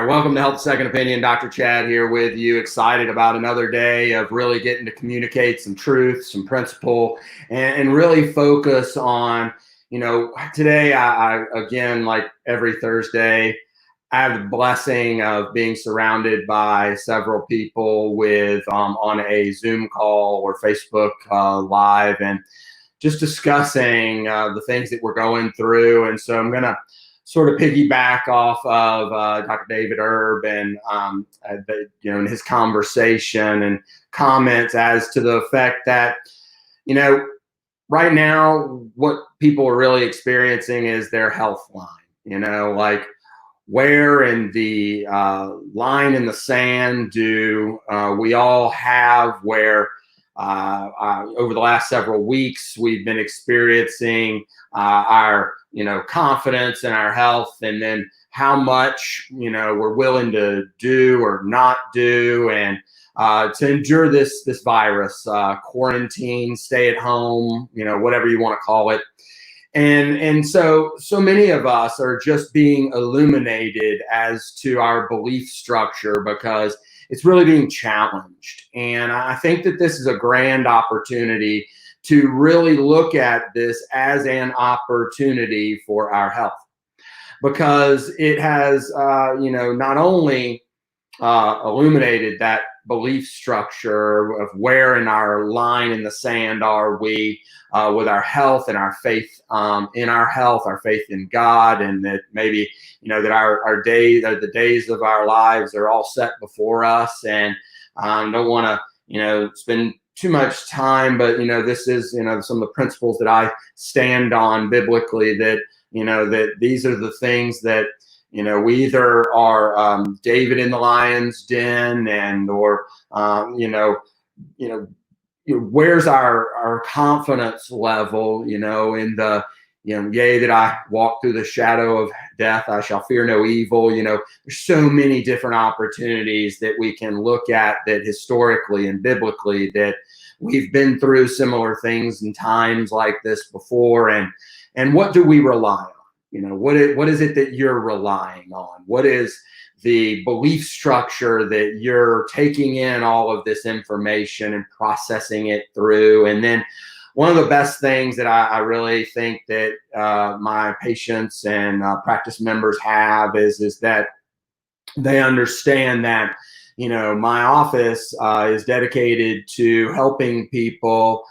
Welcome to Health Second Opinion. Dr. Chad here with you. Excited about another day of really getting to communicate some truth, some principle, and really focus on, today I again, like every Thursday, I have the blessing of being surrounded by several people with on a Zoom call or Facebook Live, and just discussing the things that we're going through. And so I'm going to sort of piggyback off of Dr. David Erb and in his conversation and comments as to the effect that right now what people are really experiencing is their health line. Like, where in the line in the sand do we all have where over the last several weeks we've been experiencing our confidence in our health, and then how much we're willing to do or not do, and to endure this virus, quarantine, stay at home, whatever you want to call it. And so many of us are just being illuminated as to our belief structure because it's really being challenged. And I think that this is a grand opportunity to really look at this as an opportunity for our health, because it has, not only illuminated that belief structure of where in our line in the sand are we with our health and our faith in our health, our faith in God, and that maybe that our days, the days of our lives are all set before us, and don't want to spend too much time, but this is some of the principles that I stand on biblically, that that these are the things that we either are David in the lion's den, and or where's our confidence level, in the yea, that I walk through the shadow of death, I shall fear no evil. There's so many different opportunities that we can look at, that historically and biblically, that we've been through similar things in times like this before. And what do we rely on? What is it that you're relying on? What is the belief structure that you're taking in all of this information and processing it through? And then one of the best things that I really think that my patients and practice members have is that they understand that my office is dedicated to helping people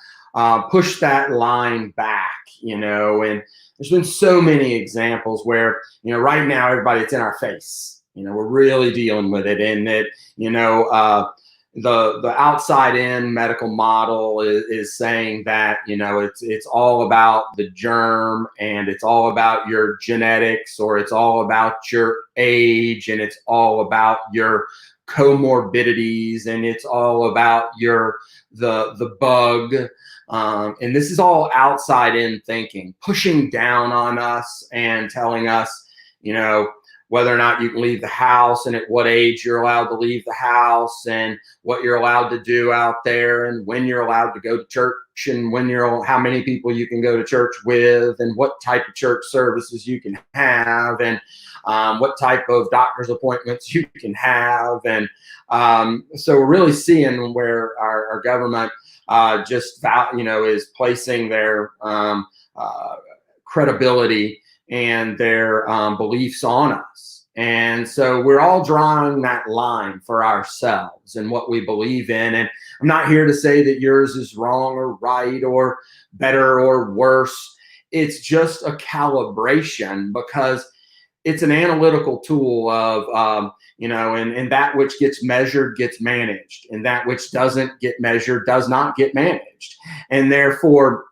push that line back, and there's been so many examples where, right now, everybody, it's in our face. We're really dealing with it. And that, the outside in medical model is saying that, it's all about the germ, and it's all about your genetics, or it's all about your age, and it's all about your comorbidities, and it's all about the bug. And this is all outside in thinking, pushing down on us and telling us, whether or not you can leave the house, and at what age you're allowed to leave the house, and what you're allowed to do out there, and when you're allowed to go to church, and how many people you can go to church with, and what type of church services you can have, and what type of doctor's appointments you can have. And so we're really seeing where our government is placing their credibility and their beliefs on us. And so we're all drawing that line for ourselves and what we believe in. And I'm not here to say that yours is wrong or right or better or worse. It's just a calibration, because it's an analytical tool of, and that which gets measured gets managed, and that which doesn't get measured does not get managed. And therefore,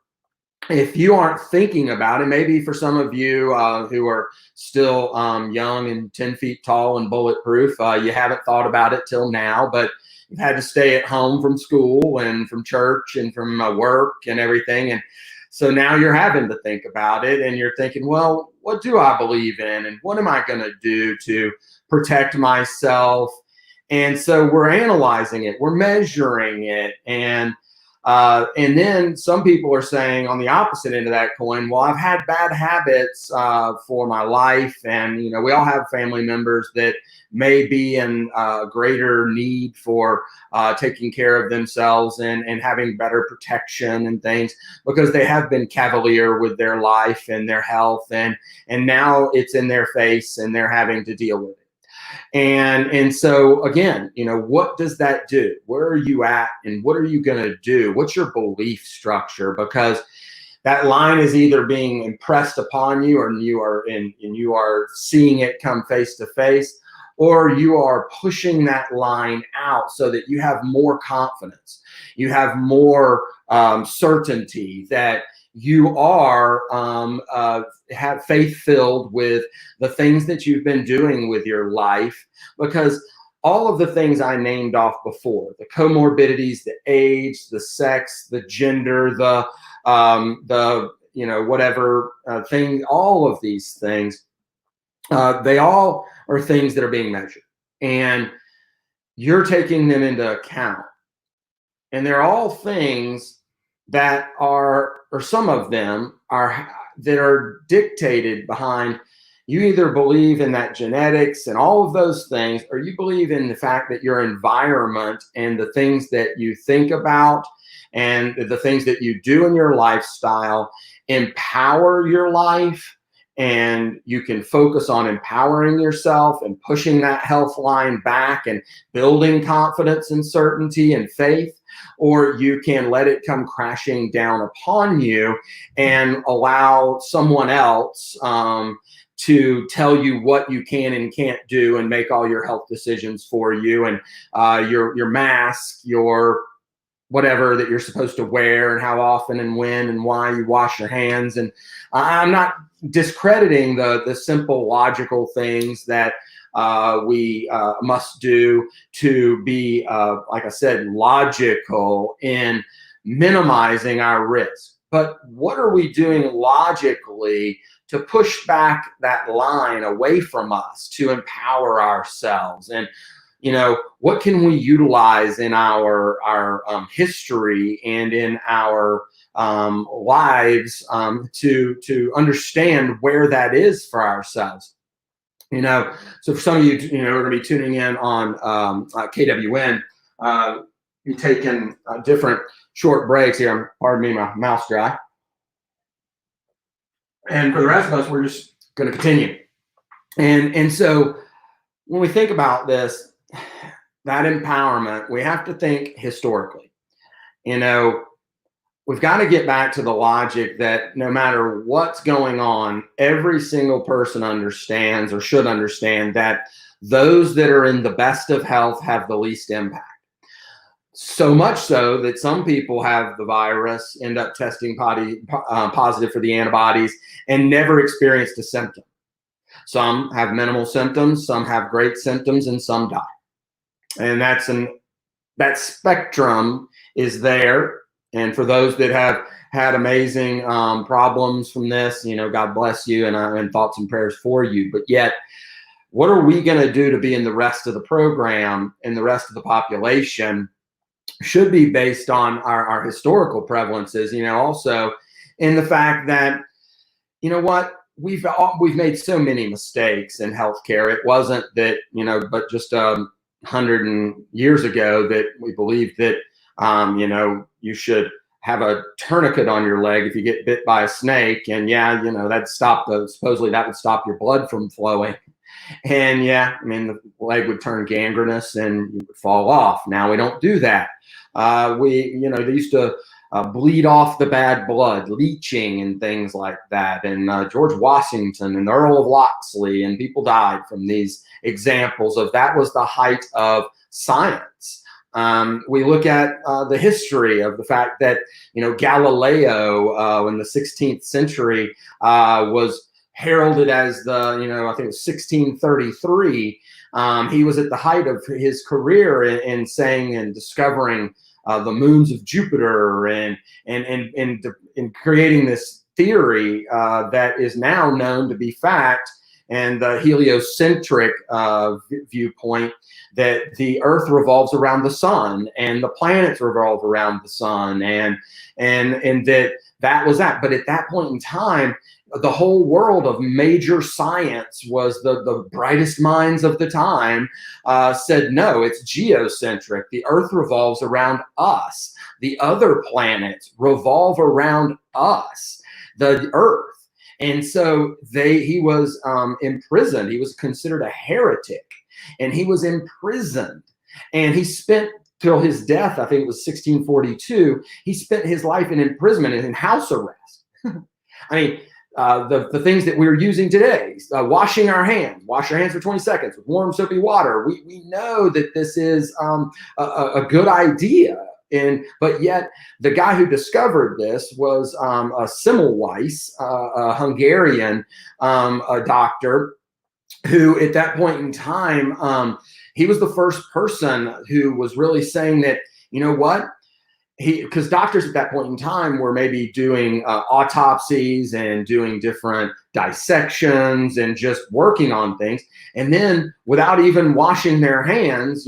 if you aren't thinking about it, maybe for some of you who are still young and 10 feet tall and bulletproof, you haven't thought about it till now, but you've had to stay at home from school and from church and from work and everything. And so now you're having to think about it, and you're thinking, well, what do I believe in? And what am I going to do to protect myself? And so we're analyzing it, we're measuring it. And then some people are saying, on the opposite end of that coin, well, I've had bad habits for my life. And, we all have family members that may be in greater need for taking care of themselves and having better protection and things, because they have been cavalier with their life and their health, and now it's in their face and they're having to deal with it. And so again, what does that do? Where are you at, and what are you going to do? What's your belief structure? Because that line is either being impressed upon you, or you are seeing it come face to face, or you are pushing that line out so that you have more confidence, you have more certainty that you are have faith filled with the things that you've been doing with your life. Because all of the things I named off before, the comorbidities, the age, the sex, the gender, the whatever thing, all of these things, they all are things that are being measured, and you're taking them into account. And they're all things that are, or some of them are, that are dictated behind. You either believe in that genetics and all of those things, or you believe in the fact that your environment and the things that you think about and the things that you do in your lifestyle empower your life, and you can focus on empowering yourself and pushing that health line back and building confidence and certainty and faith. Or you can let it come crashing down upon you and allow someone else to tell you what you can and can't do and make all your health decisions for you, and your mask, your whatever that you're supposed to wear, and how often and when and why you wash your hands. And I'm not discrediting the simple logical things that we must do to be, like I said, logical in minimizing our risk. But what are we doing logically to push back that line away from us, to empower ourselves? And what can we utilize in our history and in our lives to understand where that is for ourselves? So for some of you, are going to be tuning in on KWN. You're taking different short breaks here. Pardon me, my mouth's dry. And for the rest of us, we're just going to continue. And so when we think about this, that empowerment, we have to think historically. We've got to get back to the logic that no matter what's going on, every single person understands, or should understand, that those that are in the best of health have the least impact. So much so that some people have the virus, end up testing positive for the antibodies, and never experienced a symptom. Some have minimal symptoms, some have great symptoms, and some die. And that spectrum is there. And for those that have had amazing problems from this, God bless you, and thoughts and prayers for you. But yet, what are we going to do to be in the rest of the program and the rest of the population should be based on our historical prevalences, also in the fact that, we've made so many mistakes in healthcare. It wasn't that, but just 100 years ago that we believed that, you should have a tourniquet on your leg if you get bit by a snake. And supposedly that would stop your blood from flowing. And the leg would turn gangrenous and you would fall off. Now we don't do that. They used to bleed off the bad blood, leeching and things like that. And George Washington and the Earl of Locksley, and people died from these examples of that was the height of science. We look at the history of the fact that, Galileo in the 16th century was heralded as I think it was 1633. He was at the height of his career in saying and discovering the moons of Jupiter and creating this theory that is now known to be fact, and the heliocentric viewpoint that the Earth revolves around the sun and the planets revolve around the sun, and that was that. But at that point in time, the whole world of major science was the brightest minds of the time said, no, it's geocentric. The earth revolves around us. The other planets revolve around us, the earth. And so he was imprisoned. He was considered a heretic, and he was imprisoned. And he spent till his death, I think it was 1642, he spent his life in imprisonment and in house arrest. I mean, the things that we're using today, washing our hands, wash your hands for 20 seconds with warm soapy water. We know that this is a good idea. But yet the guy who discovered this was a Semmelweis, a Hungarian doctor, who at that point in time, he was the first person who was really saying that, you know what, because doctors at that point in time were maybe doing autopsies and doing different dissections and just working on things. And then without even washing their hands,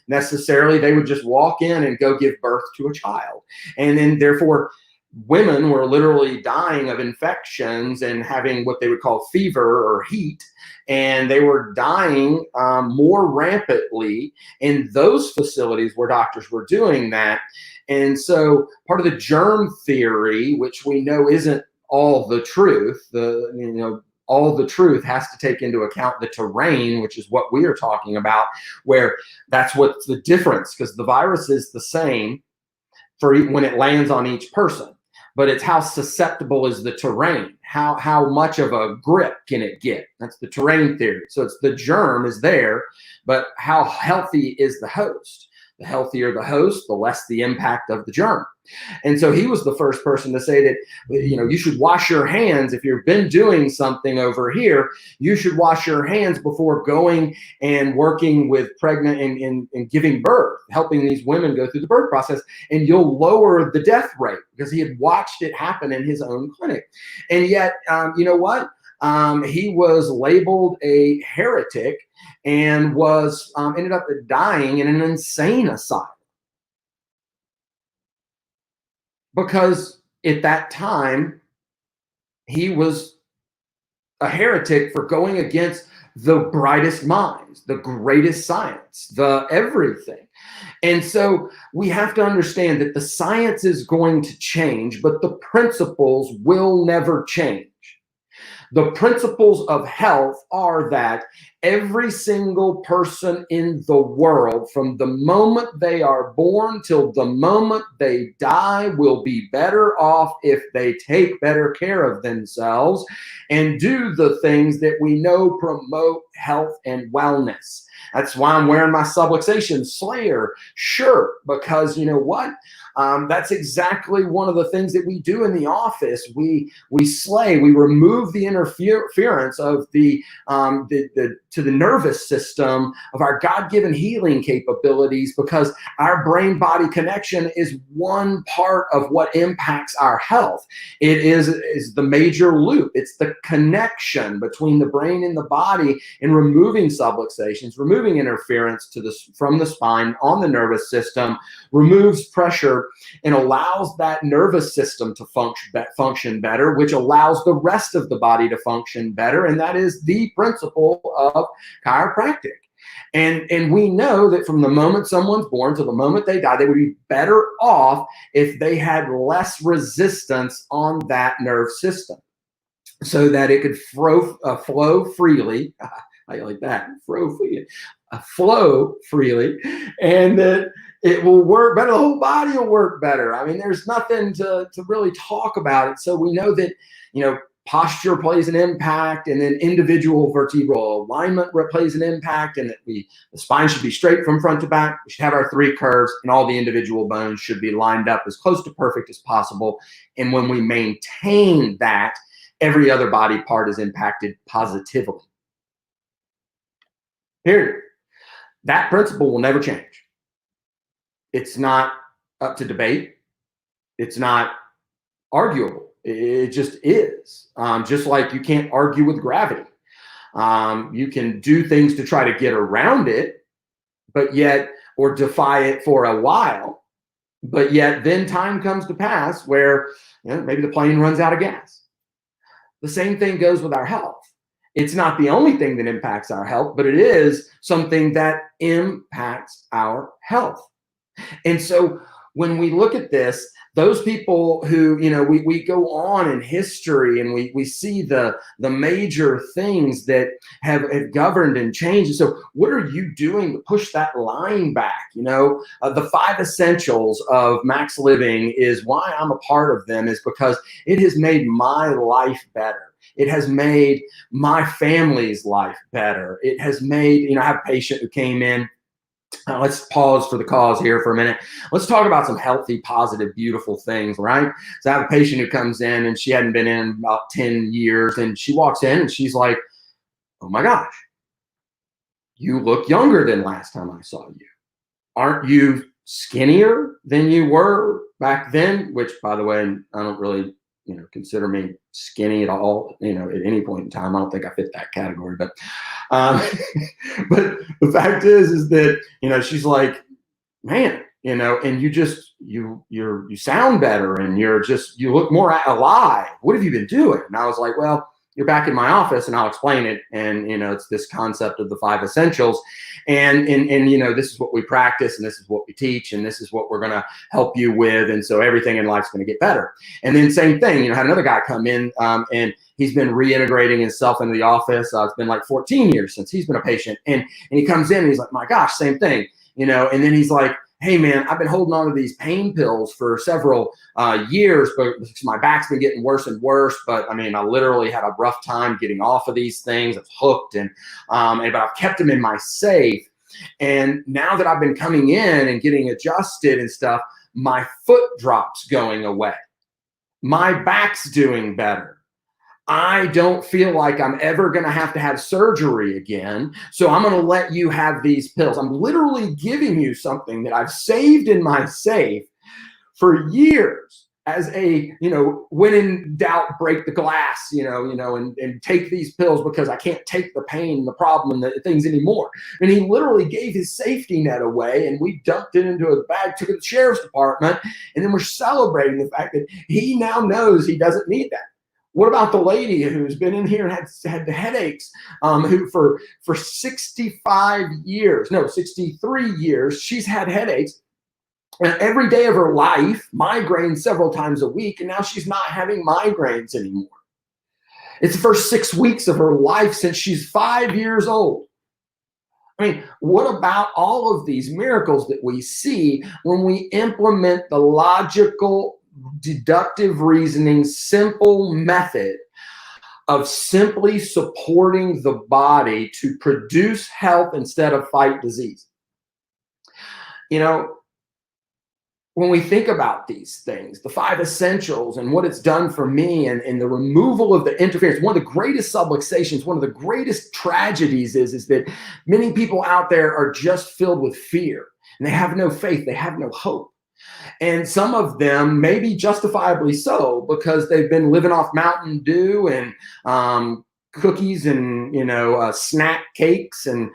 necessarily, they would just walk in and go give birth to a child. And then therefore, women were literally dying of infections and having what they would call fever or heat. And they were dying more rampantly in those facilities where doctors were doing that. And so part of the germ theory, which we know isn't all the truth, all the truth has to take into account the terrain, which is what we are talking about, where that's what's the difference, because the virus is the same for when it lands on each person. But it's how susceptible is the terrain? How much of a grip can it get? That's the terrain theory. So it's the germ is there, but how healthy is the host? The healthier the host, the less the impact of the germ. And so he was the first person to say that, you should wash your hands. If you've been doing something over here, you should wash your hands before going and working with pregnant and giving birth, helping these women go through the birth process, and you'll lower the death rate, because he had watched it happen in his own clinic. And yet, you know what? He was labeled a heretic and was ended up dying in an insane asylum. Because at that time, he was a heretic for going against the brightest minds, the greatest science, the everything. And so we have to understand that the science is going to change, but the principles will never change. The principles of health are that every single person in the world, from the moment they are born till the moment they die, will be better off if they take better care of themselves and do the things that we know promote health and wellness. That's why I'm wearing my Subluxation Slayer shirt, because you know what? That's exactly one of the things that we do in the office. We slay, we remove the interference of the to the nervous system of our God-given healing capabilities, because our brain-body connection is one part of what impacts our health. It is the major loop. It's the connection between the brain and the body, and removing subluxations, removing interference from the spine on the nervous system, removes pressure and allows that nervous system to function better, which allows the rest of the body to function better. And that is the principle of chiropractic. And we know that from the moment someone's born to the moment they die, they would be better off if they had less resistance on that nerve system, so that it could flow freely. I like that, flow freely, and that it will work better. The whole body will work better. I mean, there's nothing to really talk about it. So we know that, posture plays an impact, and then individual vertebral alignment plays an impact, and that the spine should be straight from front to back. We should have our 3 curves, and all the individual bones should be lined up as close to perfect as possible. And when we maintain that, every other body part is impacted positively. Period. That principle will never change. It's not up to debate. It's not arguable. It just is. Just like you can't argue with gravity. You can do things to try to get around it, or defy it for a while, but yet then time comes to pass where maybe the plane runs out of gas. The same thing goes with our health. It's not the only thing that impacts our health, but it is something that impacts our health. And so when we look at this, those people who, we go on in history and we see the major things that have governed and changed. So what are you doing to push that line back? The 5 essentials of Max Living is why I'm a part of them, is because it has made my life better. It has made my family's life better. It has made, I have a patient who came in. Let's pause for the cause here for a minute. Let's talk about some healthy, positive, beautiful things, right? So I have a patient who comes in and she hadn't been in about 10 years, and she walks in and she's like, oh my gosh, you look younger than last time I saw you. Aren't you skinnier than you were back then? Which, by the way, I don't really consider me skinny at all, at any point in time. I don't think I fit that category, but but the fact is that, she's like, man, and you sound better, and you look more alive. What have you been doing? And I was like, well, you're back in my office and I'll explain it. And, it's this concept of the 5 essentials. And this is what we practice, and this is what we teach, and this is what we're going to help you with. And so everything in life's going to get better. And then same thing, had another guy come in, and he's been reintegrating himself into the office. It's been like 14 years since he's been a patient. And he comes in and he's like, my gosh, same thing, and then he's like, hey man, I've been holding on to these pain pills for several years, but my back's been getting worse and worse. But I mean, I literally had a rough time getting off of these things. I was hooked, but I've kept them in my safe. And now that I've been coming in and getting adjusted and stuff, my foot drop's going away. My back's doing better. I don't feel like I'm ever going to have surgery again. So I'm going to let you have these pills. I'm literally giving you something that I've saved in my safe for years as a, when in doubt, break the glass, and take these pills because I can't take the pain and the problem and the things anymore. And he literally gave his safety net away, and we dumped it into a bag, took it to the sheriff's department, and then we're celebrating the fact that he now knows he doesn't need that. What about the lady who's been in here and had the headaches, who for 63 years, she's had headaches every day of her life, migraines several times a week, and now she's not having migraines anymore. It's the first 6 weeks of her life since she's 5 years old. I mean, what about all of these miracles that we see when we implement the logical, deductive reasoning, simple method of simply supporting the body to produce health instead of fight disease? When we think about these things, the 5 essentials and what it's done for me, and the removal of the interference, one of the greatest subluxations, one of the greatest tragedies is that many people out there are just filled with fear, and they have no faith, they have no hope. And some of them maybe justifiably so, because they've been living off Mountain Dew and cookies and snack cakes and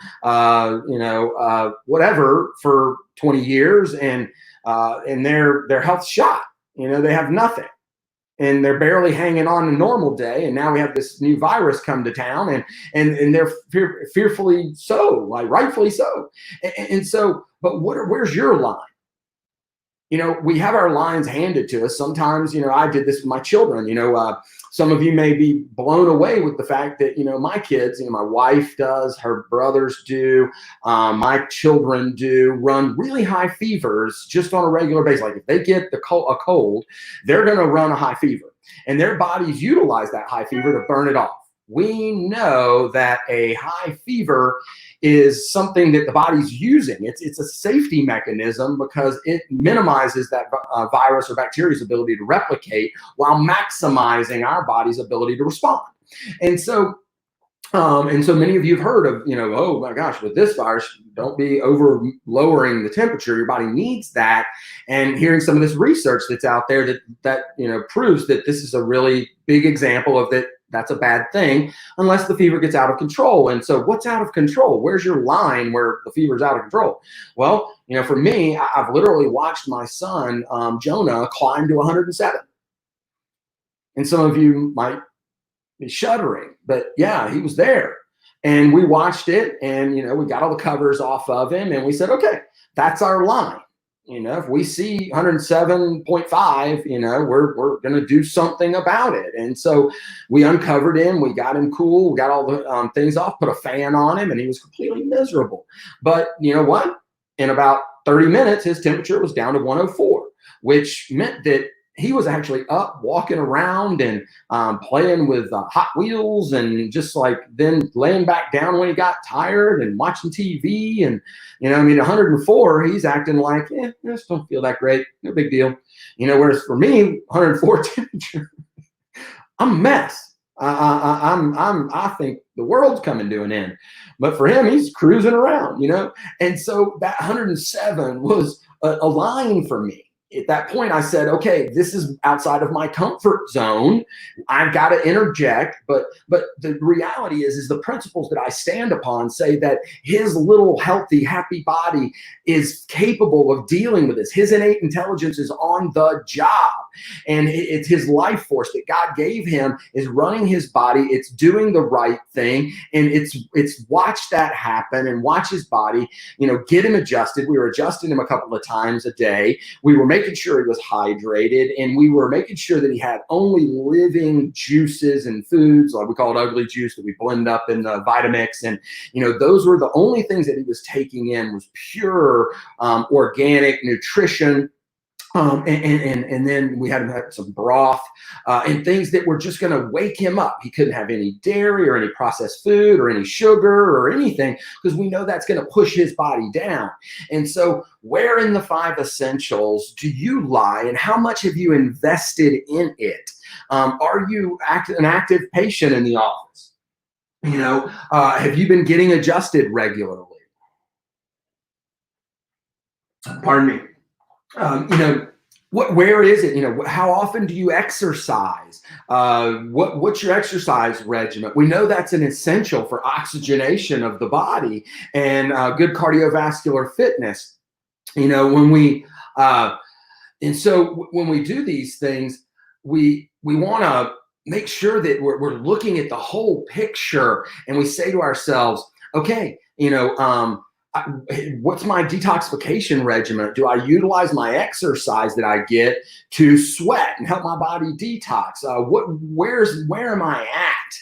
whatever for 20 years, and their health's shot. They have nothing, and they're barely hanging on a normal day. And now we have this new virus come to town, and they're fearfully so, like rightfully so. And so, but where's your line? We have our lines handed to us. Sometimes, I did this with my children. Some of you may be blown away with the fact that, my kids, my wife does, her brothers do, my children do run really high fevers just on a regular basis. Like if they get a cold, they're going to run a high fever, and their bodies utilize that high fever to burn it off. We know that a high fever is something that the body's using. It's a safety mechanism because it minimizes that virus or bacteria's ability to replicate while maximizing our body's ability to respond. And so many of you have heard of, oh my gosh, with this virus, don't be over lowering the temperature. Your body needs that. And hearing some of this research that's out there that proves that this is a really big example of that. That's a bad thing unless the fever gets out of control. And so what's out of control? Where's your line where the fever's out of control? Well, for me, I've literally watched my son, Jonah, climb to 107. And some of you might shuddering, but yeah, he was there. And we watched it, and we got all the covers off of him, and we said, okay, that's our line. If we see 107.5, we're going to do something about it. And so we uncovered him, we got him cool, we got all the things off, put a fan on him, and he was completely miserable. But you know what? In about 30 minutes, his temperature was down to 104, which meant that he was actually up walking around and playing with Hot Wheels, and just like then laying back down when he got tired and watching TV. And, 104, he's acting like, I just don't feel that great. No big deal. Whereas for me, 104 temperature, I'm a mess. I think the world's coming to an end. But for him, he's cruising around, And so that 107 was a line for me. At that point, I said, okay, this is outside of my comfort zone. I've got to interject. But the reality is the principles that I stand upon say that his little healthy, happy body is capable of dealing with this. His innate intelligence is on the job. And it's his life force that God gave him is running his body. It's doing the right thing. And it's watch that happen and watch his body, get him adjusted. We were adjusting him a couple of times a day. We were making sure he was hydrated, and we were making sure that he had only living juices and foods, like we call it ugly juice, that we blend up in the Vitamix. And, those were the only things that he was taking in was pure organic nutrition. And then we had him have some broth and things that were just going to wake him up. He couldn't have any dairy or any processed food or any sugar or anything, because we know that's going to push his body down. And so where in the 5 essentials do you lie, and how much have you invested in it? Are you an active patient in the office? Have you been getting adjusted regularly? Pardon me. Where is it? How often do you exercise? What's your exercise regimen? We know that's an essential for oxygenation of the body and good cardiovascular fitness. When we do these things, we want to make sure that we're looking at the whole picture, and we say to ourselves, okay, what's my detoxification regimen? Do I utilize my exercise that I get to sweat and help my body detox? Where am I at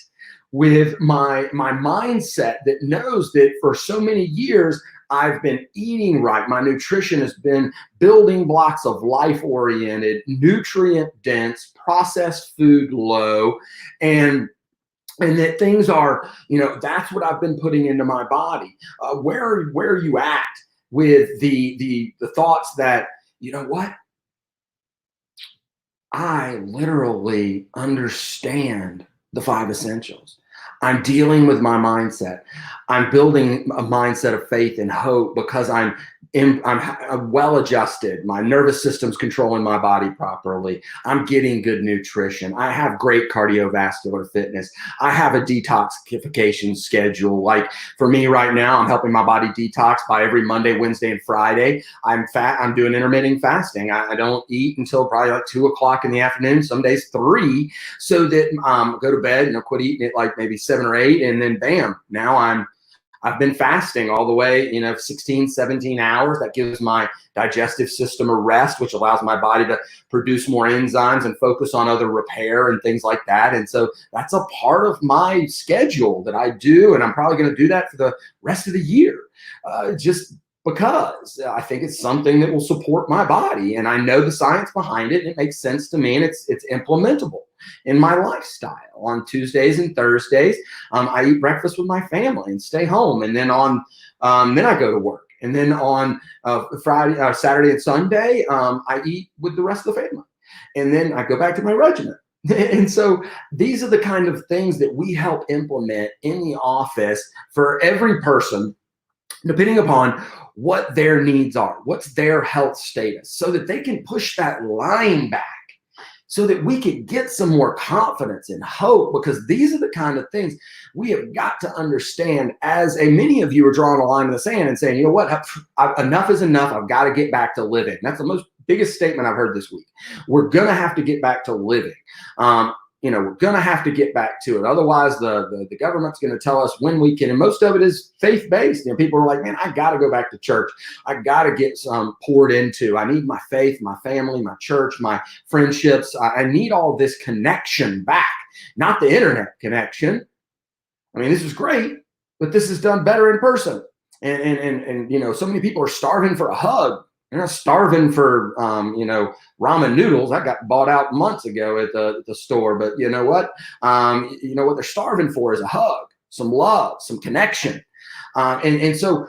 with my mindset that knows that for so many years I've been eating right? My nutrition has been building blocks of life-oriented, nutrient-dense, processed food low, and that things are, that's what I've been putting into my body. Where are you at with the thoughts that, what? I literally understand the 5 essentials. I'm dealing with my mindset. I'm building a mindset of faith and hope because I'm well adjusted. My nervous system's controlling my body properly. I'm getting good nutrition. I have great cardiovascular fitness. I have a detoxification schedule. Like for me right now, I'm helping my body detox by every Monday, Wednesday, and Friday. I'm doing intermittent fasting. I don't eat until probably like 2 o'clock in the afternoon, some days 3, so that go to bed and I'll quit eating at like maybe 7 or 8. And then bam, now I've been fasting all the way, 16, 17 hours. That gives my digestive system a rest, which allows my body to produce more enzymes and focus on other repair and things like that. And so that's a part of my schedule that I do. And I'm probably going to do that for the rest of the year, just because I think it's something that will support my body. And I know the science behind it. And it makes sense to me, and it's implementable in my lifestyle. On Tuesdays and Thursdays, I eat breakfast with my family and stay home, and then then I go to work, and then on Friday, Saturday, and Sunday, I eat with the rest of the family, and then I go back to my regiment. And so these are the kind of things that we help implement in the office for every person, depending upon what their needs are, what's their health status, so that they can push that line back, so that we can get some more confidence and hope, because these are the kind of things we have got to understand. As many of you are drawing a line in the sand and saying, what, enough is enough. I've got to get back to living. That's the biggest statement I've heard this week. We're going to have to get back to living. we're going to have to get back to it. Otherwise, the government's going to tell us when we can. And most of it is faith-based. People are like, man, I got to go back to church. I got to get some poured into. I need my faith, my family, my church, my friendships. I need all this connection back, not the internet connection. This is great, but this is done better in person. And so many people are starving for a hug. They're not starving for, ramen noodles. I got bought out months ago at the store. But you know what? What they're starving for is a hug, some love, some connection. So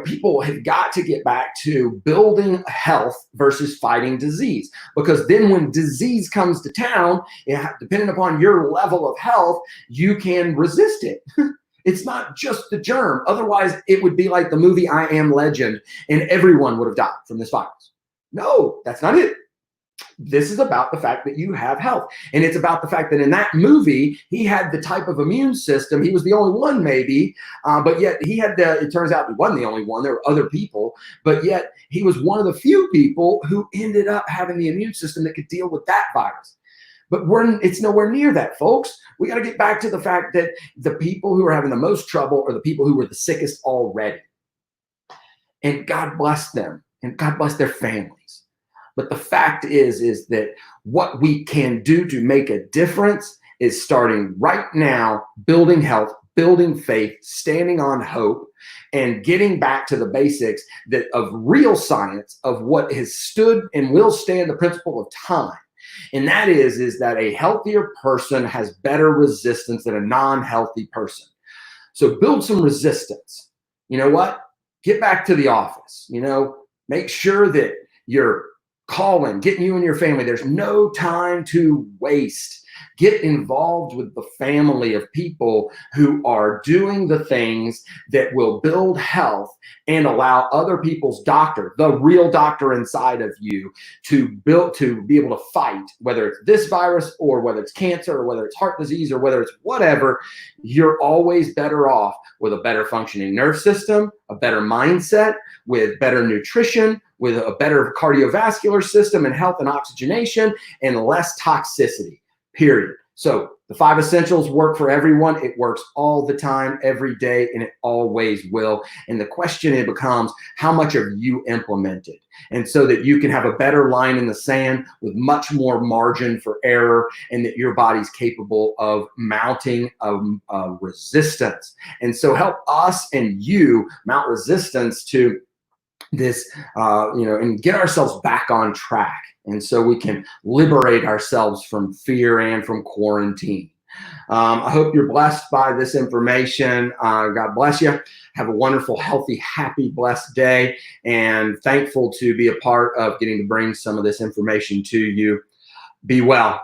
people have got to get back to building health versus fighting disease. Because then when disease comes to town, depending upon your level of health, you can resist it. It's not just the germ. Otherwise, it would be like the movie I Am Legend, and everyone would have died from this virus. No, that's not it. This is about the fact that you have health. And it's about the fact that in that movie, he had the type of immune system. He was the only one, maybe, but yet he had it turns out he wasn't the only one. There were other people, but yet he was one of the few people who ended up having the immune system that could deal with that virus. But it's nowhere near that, folks. We got to get back to the fact that the people who are having the most trouble are the people who were the sickest already. And God bless them, and God bless their families. But the fact is that what we can do to make a difference is starting right now, building health, building faith, standing on hope, and getting back to the basics of real science, of what has stood and will stand the principle of time. And that is that a healthier person has better resistance than a non-healthy person. So build some resistance. You know what? Get back to the office. Make sure that you're calling, getting you and your family. There's no time to waste. Get involved with the family of people who are doing the things that will build health and allow other people's doctor, the real doctor inside of you, to be able to fight, whether it's this virus or whether it's cancer or whether it's heart disease or whether it's whatever. You're always better off with a better functioning nerve system, a better mindset, with better nutrition, with a better cardiovascular system and health and oxygenation, and less toxicity. Period. So the 5 essentials work for everyone. It works all the time, every day, and it always will. And the question it becomes, how much have you implemented? And so that you can have a better line in the sand with much more margin for error, and that your body's capable of mounting a resistance. And so help us and you mount resistance to this, and get ourselves back on track. And so we can liberate ourselves from fear and from quarantine. I hope you're blessed by this information. God bless you. Have a wonderful, healthy, happy, blessed day. And thankful to be a part of getting to bring some of this information to you. Be well.